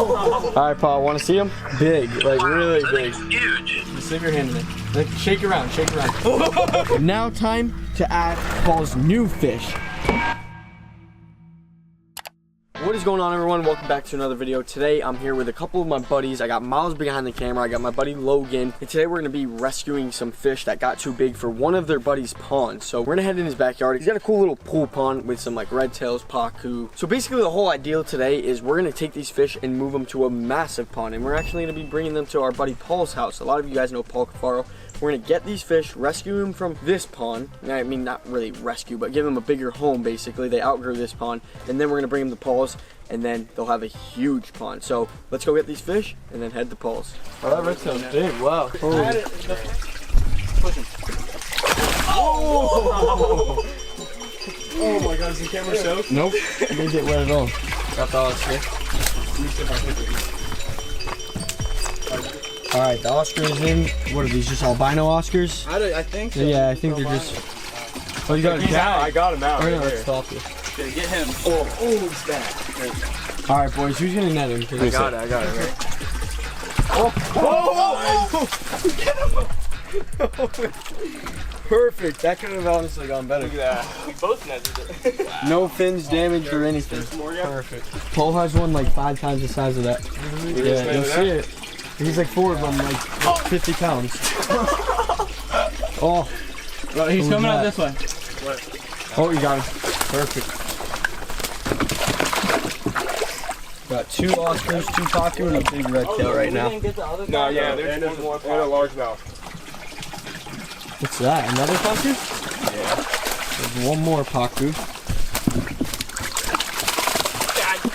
All right, Paul, want to see them? Big, like really big. Huge. Just stick your hand in it. Like, shake around, shake around. Now time to add Paul's new fish. What is going on, everyone? Welcome back to another video. Today I'm here with a couple of my buddies. I got Miles behind the camera, I got my buddy Logan, and today we're gonna be rescuing some fish that got too big for one of their buddies' ponds. So we're gonna head in his backyard. He's got a cool little pool pond with some like red tails, pacu. So basically the whole idea today is we're gonna take these fish and move them to a massive pond, and we're actually gonna be bringing them to our buddy Paul's house. A lot of you guys know Paul Cuffaro. We're gonna get these fish, rescue them from this pond. I mean, not really rescue, but give them a bigger home, basically. They outgrew this pond, and then we're gonna bring them to Paul's, and then they'll have a huge pond. So let's go get these fish, and then head to Paul's. Oh, that red tail's big, wow. Push him. Oh! Oh my God, is the camera soaked? Nope, it didn't get wet at all. Got the Oscar. All right, the Oscars in. What are these, just albino Oscars? I think so. Yeah, I think they're just. Oh, you got him out. I got him out. Right, let's stop you. Okay, get him. Oh, he's back. All right, boys, who's gonna net him? I got it, right? Oh! Perfect. That could have honestly gone better. Look at that. We both netted it. No fins damaged or anything. Perfect. Paul has one like 5 times the size of that. Yeah, you'll see it. He's like 4 of them, like 50 pounds. Oh. Well, he's coming out this way. What? Oh, you got him. Perfect. Got 2 Oscars, 2 pacu, and a big red tail right now. No, yeah, there's one more and a largemouth. What's that? Another pacu? Yeah. There's one more pacu.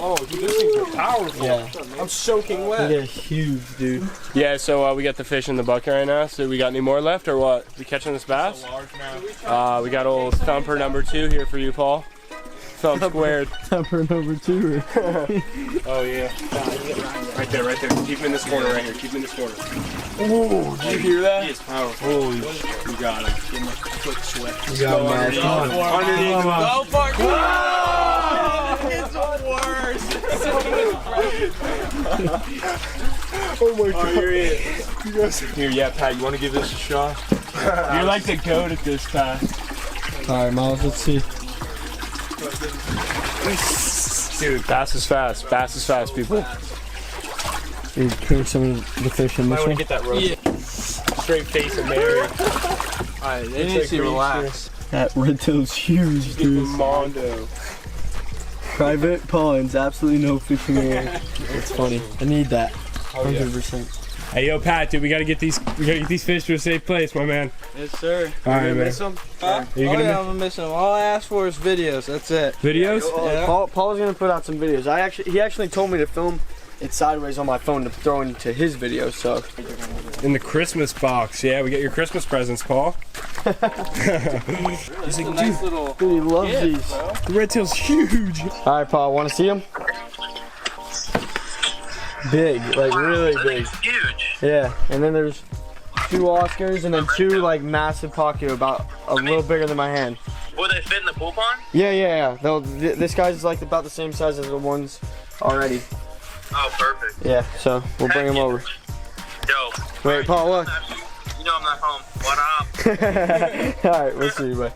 Oh, dude, these things are powerful. Yeah. I'm soaking wet. They're huge, dude. Yeah, so we got the fish in the bucket right now. So we got any more left or what? We catching this bass? We got old Thumper number 2 here for you, Paul. Thump squared. Thumper number 2. Oh yeah. Right there, right there. Keep him in this corner right here. Keep him in this corner. Oh, did you hear that? He is powerful. Holy shit. You got him. Give him a quick sweat. You got him, man. Come on. Underneath. Go for it. It's the worst. Oh my God. Here, yeah, Pat, you want to give this a shot? You're like the goat at this, Pat. Alright, Miles, let's see. Dude, bass is fast. Bass is fast, people. You're putting some of the fish in this one? Get that rope. Yeah. Straight face of Mary. Alright, they need to relax. That red tail's huge, dude. Mondo. Private ponds, absolutely no fishing area. It's funny. I need that. 100%. Hey, yo, Pat, dude, we gotta get these fish to a safe place, my man. Yes, sir. All right, man. Miss them? Are you I'm gonna gonna miss them. All I ask for is videos. That's it. Videos? Yeah. Paul's gonna put out some videos. He actually told me to film it sideways on my phone to throw into his videos. So in the Christmas box, yeah, we get your Christmas presents, Paul. He's like, nice little. Dude, he loves these. Bro. The red tail's huge. All right, Paul, want to see him? Big, like really big. Huge. Yeah, and then there's 2 Oscars and then 2 like massive pacu, about a little bigger than my hand. Will they fit in the pool pond? Yeah. This guy's like about the same size as the ones already. Oh, perfect. Yeah, so we'll bring him over. Yo. Wait, Paul, look. You know I'm not home. What up? Alright, we'll see, bud.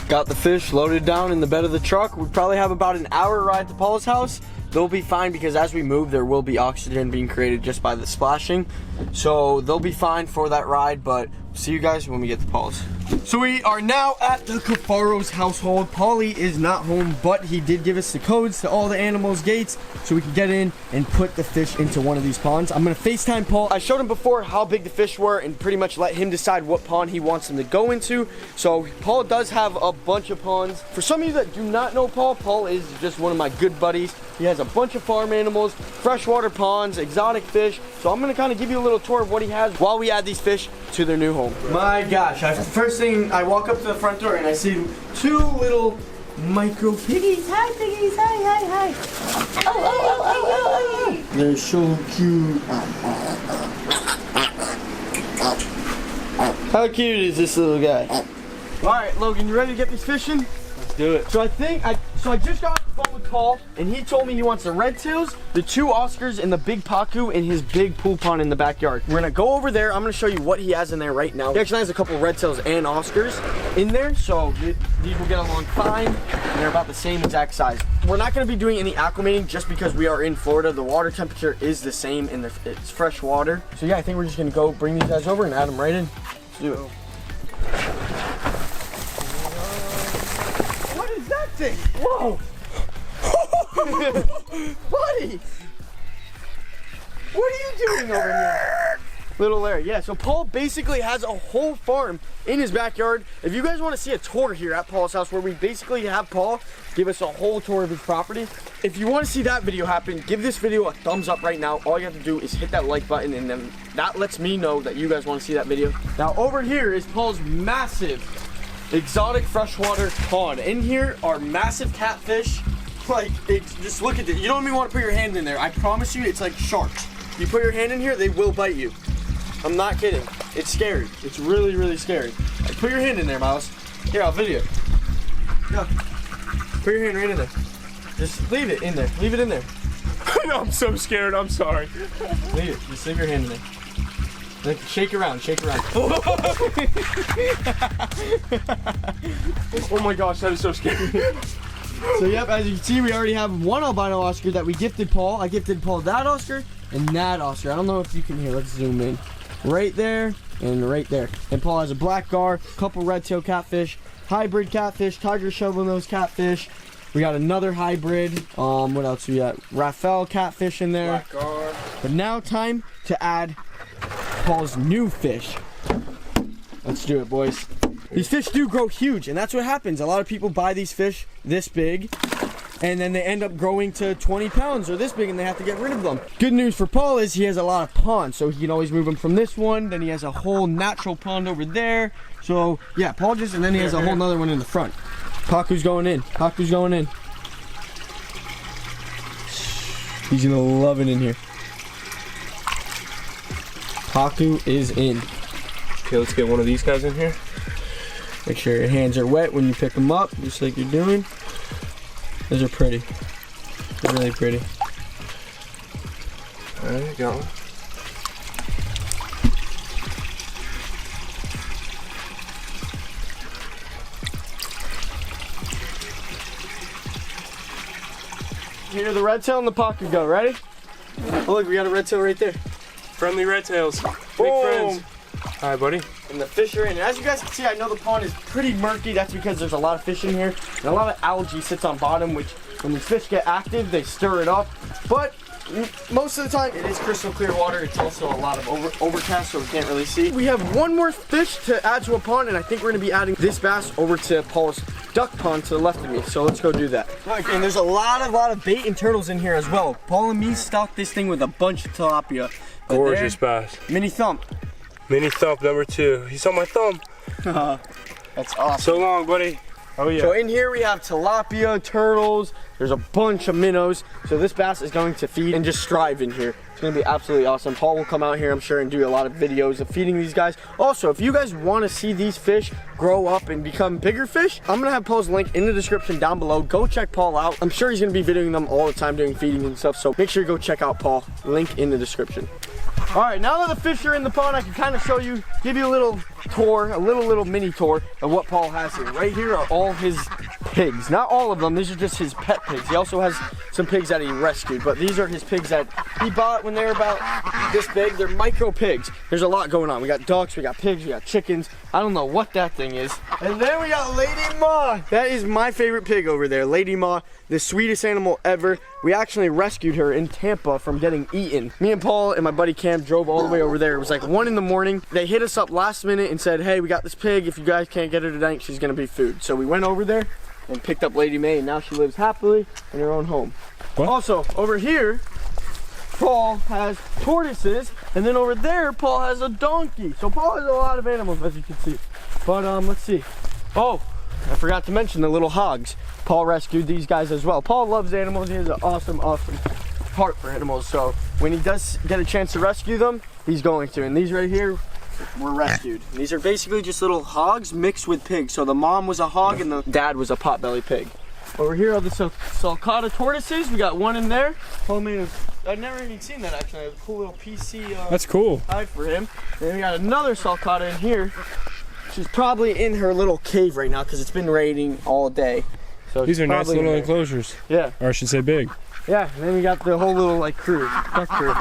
Got the fish loaded down in the bed of the truck. We probably have about an hour ride to Paul's house. They'll be fine because as we move, there will be oxygen being created just by the splashing. So they'll be fine for that ride, but see you guys when we get to Paul's. So we are now at the Cuffaro's household. Paulie is not home, but he did give us the codes to all the animals' gates so we can get in and put the fish into one of these ponds. I'm gonna FaceTime Paul. I showed him before how big the fish were and pretty much let him decide what pond he wants them to go into. So Paul does have a bunch of ponds. For some of you that do not know Paul, Paul is just one of my good buddies. He has a bunch of farm animals, freshwater ponds, exotic fish. So I'm gonna kind of give you a little tour of what he has while we add these fish to their new home. My gosh, first thing, I walk up to the front door and I see 2 little micro piggies. Hi piggies, hi. Oh. They're so cute. How cute is this little guy? All right, Logan, you ready to get these fish in? Let's do it. So I just got off the phone with Paul, and he told me he wants the red tails, the 2 Oscars, and the big Pacu in his big pool pond in the backyard. We're gonna go over there. I'm gonna show you what he has in there right now. He actually has a couple red tails and Oscars in there, so these will get along fine, and they're about the same exact size. We're not gonna be doing any acclimating just because we are in Florida. The water temperature is the same, and it's fresh water. So yeah, I think we're just gonna go bring these guys over and add them right in. Let's do it. What is that thing? Whoa! Buddy! What are you doing over here? Little Larry, yeah, so Paul basically has a whole farm in his backyard. If you guys want to see a tour here at Paul's house where we basically have Paul give us a whole tour of his property, if you want to see that video happen, give this video a thumbs up right now. All you have to do is hit that like button, and then that lets me know that you guys want to see that video. Now over here is Paul's massive exotic freshwater pond. In here are massive catfish. Like, just look at this. You don't even want to put your hand in there. I promise you, it's like sharks. You put your hand in here, they will bite you. I'm not kidding. It's scary. It's really, really scary. Like, put your hand in there, Miles. Here, I'll video. Go. Put your hand right in there. Just leave it in there. Leave it in there. I'm so scared. I'm sorry. Leave it. Just leave your hand in there. Like, shake around. Shake around. Oh my gosh, that is so scary. So yep, as you can see, we already have 1 albino Oscar that we gifted Paul. I gifted Paul that Oscar and that Oscar. I don't know if you can hear. Let's zoom in. Right there and right there. And Paul has a black gar, couple red tail catfish, hybrid catfish, tiger shovel-nosed catfish. We got another hybrid. What else we got? Raphael catfish in there. Black gar. But now time to add Paul's new fish. Let's do it, boys. These fish do grow huge, and that's what happens. A lot of people buy these fish this big, and then they end up growing to 20 pounds or this big, and they have to get rid of them. Good news for Paul is he has a lot of ponds, so he can always move them from this one. Then he has a whole natural pond over there. So yeah, Paul just, and then he has a whole nother one in the front. Pacu's going in. Pacu's going in. He's gonna love it in here. Pacu is in. Okay, let's get one of these guys in here. Make sure your hands are wet when you pick them up, just like you're doing. Those are pretty. They're really pretty. There you go. Here, the red tail and the Pacu go. Ready? Oh, look, we got a red tail right there. Friendly red tails. Big friends. Hi, buddy. And the fish are in. And as you guys can see, I know the pond is pretty murky. That's because there's a lot of fish in here. And a lot of algae sits on bottom, which when the fish get active, they stir it up. But most of the time, it is crystal clear water. It's also a lot of overcast, so we can't really see. We have one more fish to add to a pond, and I think we're going to be adding this bass over to Paul's duck pond to the left of me. So let's go do that. And there's a lot of bait and turtles in here as well. Paul and me stocked this thing with a bunch of tilapia. But Gorgeous bass. Mini thump. Mini thump number 2. He's on my thumb. That's awesome. So long, buddy. Oh yeah. So in here we have tilapia, turtles, there's a bunch of minnows. So this bass is going to feed and just strive in here. It's gonna be absolutely awesome. Paul will come out here, I'm sure, and do a lot of videos of feeding these guys. Also, if you guys wanna see these fish grow up and become bigger fish, I'm gonna have Paul's link in the description down below. Go check Paul out. I'm sure he's gonna be videoing them all the time, doing feeding and stuff. So make sure you go check out Paul. Link in the description. All right, now that the fish are in the pond, I can kind of show you, give you a little tour, a little mini tour of what Paul has here. Right here are all his pigs. Not all of them, these are just his pet pigs. He also has some pigs that he rescued, but these are his pigs that he bought when they were about this big. They're micro pigs. There's a lot going on. We got ducks, we got pigs, we got chickens. I don't know what that thing is. And then we got Lady Ma. That is my favorite pig over there, Lady Ma, the sweetest animal ever. We actually rescued her in Tampa from getting eaten. Me and Paul and my buddy Cam drove all the way over there. It was like 1 in the morning. They hit us up last minute and said, hey, we got this pig. If you guys can't get her tonight, she's gonna be food. So we went over there and picked up Lady May, and now she lives happily in her own home. What? Also, over here, Paul has tortoises, and then over there, Paul has a donkey. So Paul has a lot of animals, as you can see. But let's see. Oh, I forgot to mention the little hogs. Paul rescued these guys as well. Paul loves animals. He has an awesome heart for animals. So when he does get a chance to rescue them, he's going to. And these right here were rescued. And these are basically just little hogs mixed with pigs. So the mom was a hog and the dad was a potbelly pig. Over here are the sulcata tortoises. We got one in there. Paul made I've never even seen that actually. A cool little PC That's cool. hide for him. And we got another sulcata in here. She's probably in her little cave right now because it's been raining all day. So These are nice probably in little there. enclosures. Yeah. Or I should say big. Yeah, and then we got the whole little like crew, duck crew.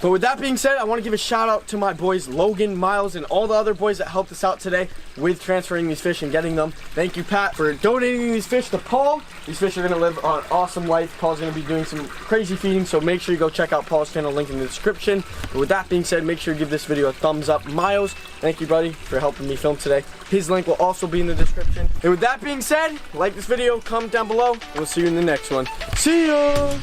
But with that being said, I want to give a shout out to my boys Logan, Miles, and all the other boys that helped us out today with transferring these fish and getting them. Thank you, Pat, for donating these fish to Paul. These fish are going to live an awesome life. Paul's going to be doing some crazy feeding, so make sure you go check out Paul's channel, link in the description. But with that being said, make sure you give this video a thumbs up. Miles, thank you, buddy, for helping me film today. His link will also be in the description. And with that being said, like this video, comment down below, and we'll see you in the next one. See ya!